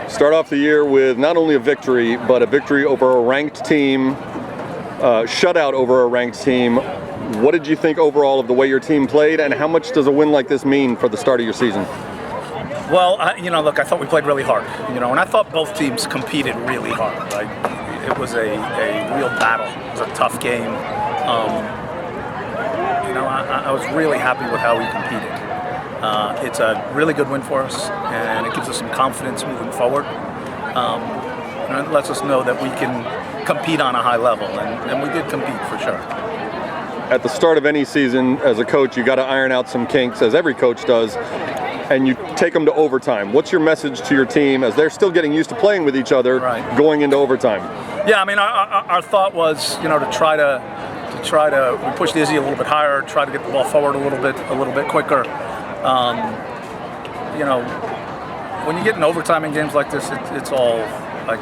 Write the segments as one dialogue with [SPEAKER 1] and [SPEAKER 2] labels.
[SPEAKER 1] Start off the year with not only a victory, but a victory over a ranked team, shutout over a ranked team. What did you think overall of the way your team played, and how much does a win like this mean for the start of your season?
[SPEAKER 2] Well, look, I thought we played really hard, and I thought both teams competed really hard. It was a real battle. It was a tough game. I was really happy with how we competed. It's a really good win for us, and it gives us some confidence moving forward. It lets us know that we can compete on a high level, and we did compete for sure.
[SPEAKER 1] At the start of any season, as a coach, you got to iron out some kinks, as every coach does, and you take them to overtime. What's your message to your team as they're still getting used to playing with each other going into overtime?
[SPEAKER 2] Yeah, our thought was, to try to we pushed Izzy a little bit higher, try to get the ball forward a little bit quicker. When you get in overtime in games like this, it's all like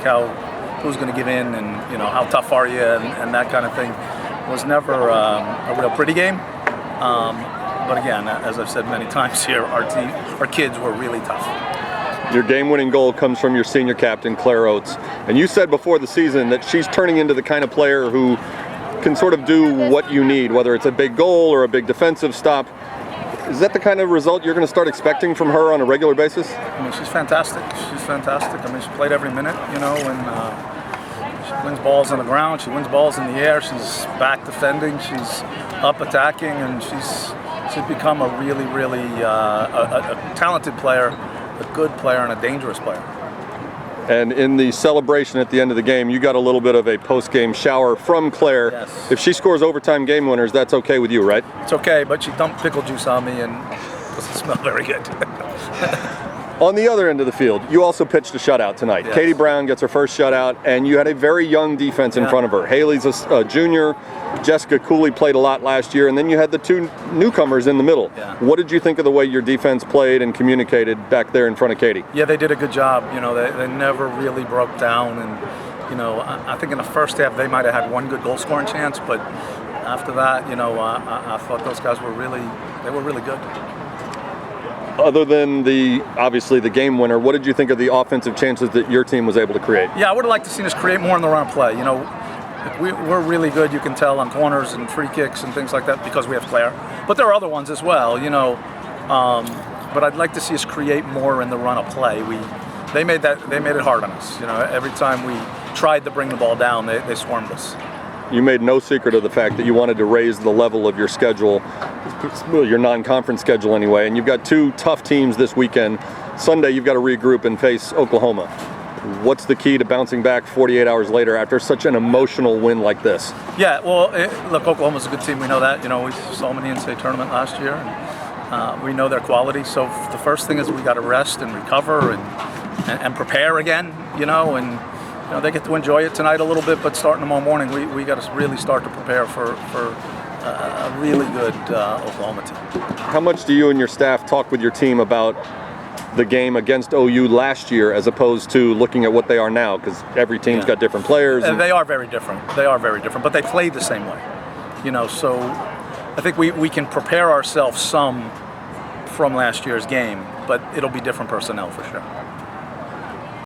[SPEAKER 2] who's going to give in, and how tough are you, and that kind of thing. It was never a real pretty game. But again, as I've said many times here, our kids were really tough.
[SPEAKER 1] Your game-winning goal comes from your senior captain, Claire Oates. And you said before the season that she's turning into the kind of player who can sort of do what you need, whether it's a big goal or a big defensive stop. Is that the kind of result you're going to start expecting from her on a regular basis?
[SPEAKER 2] She's fantastic. She's fantastic. She played every minute, and she wins balls on the ground. She wins balls in the air. She's back defending. She's up attacking, and she's become a really, really a talented player, a good player, and a dangerous player.
[SPEAKER 1] And in the celebration at the end of the game, you got a little bit of a post-game shower from Claire.
[SPEAKER 2] Yes.
[SPEAKER 1] If she scores overtime game winners, that's okay with you, right?
[SPEAKER 2] It's okay, but she dumped pickle juice on me, and it doesn't smell very good.
[SPEAKER 1] On the other end of the field, you also pitched a shutout tonight.
[SPEAKER 2] Yes.
[SPEAKER 1] Katie Brown gets her first shutout, and you had a very young defense in front of her. Haley's a junior. Jessica Cooley played a lot last year, and then you had the two newcomers in the middle.
[SPEAKER 2] Yeah.
[SPEAKER 1] What did you think of the way your defense played and communicated back there in front of Katie?
[SPEAKER 2] Yeah, they did a good job. They never really broke down, and I think in the first half they might have had one good goal scoring chance, but after that, I thought those guys were really good.
[SPEAKER 1] Other than obviously the game winner, what did you think of the offensive chances that your team was able to create?
[SPEAKER 2] Yeah, I would have liked to see us create more in the run of play. We're really good, you can tell, on corners and free kicks and things like that because we have Claire. But there are other ones as well, but I'd like to see us create more in the run of play. They made it hard on us. Every time we tried to bring the ball down, they swarmed us.
[SPEAKER 1] You made no secret of the fact that you wanted to raise the level of your schedule, your non-conference schedule anyway, and you've got two tough teams this weekend. Sunday, you've got to regroup and face Oklahoma. What's the key to bouncing back 48 hours later after such an emotional win like this?
[SPEAKER 2] Yeah, well, look, Oklahoma's a good team. We know that. We saw them in the NCAA tournament last year, and we know their quality. So the first thing is we got to rest and recover and prepare again, and they get to enjoy it tonight a little bit, but starting tomorrow morning, we got to really start to prepare for a really good Oklahoma team.
[SPEAKER 1] How much do you and your staff talk with your team about the game against OU last year as opposed to looking at what they are now? Because every team's got different players.
[SPEAKER 2] They are very different. But they played the same way. So I think we can prepare ourselves some from last year's game, but it'll be different personnel for sure.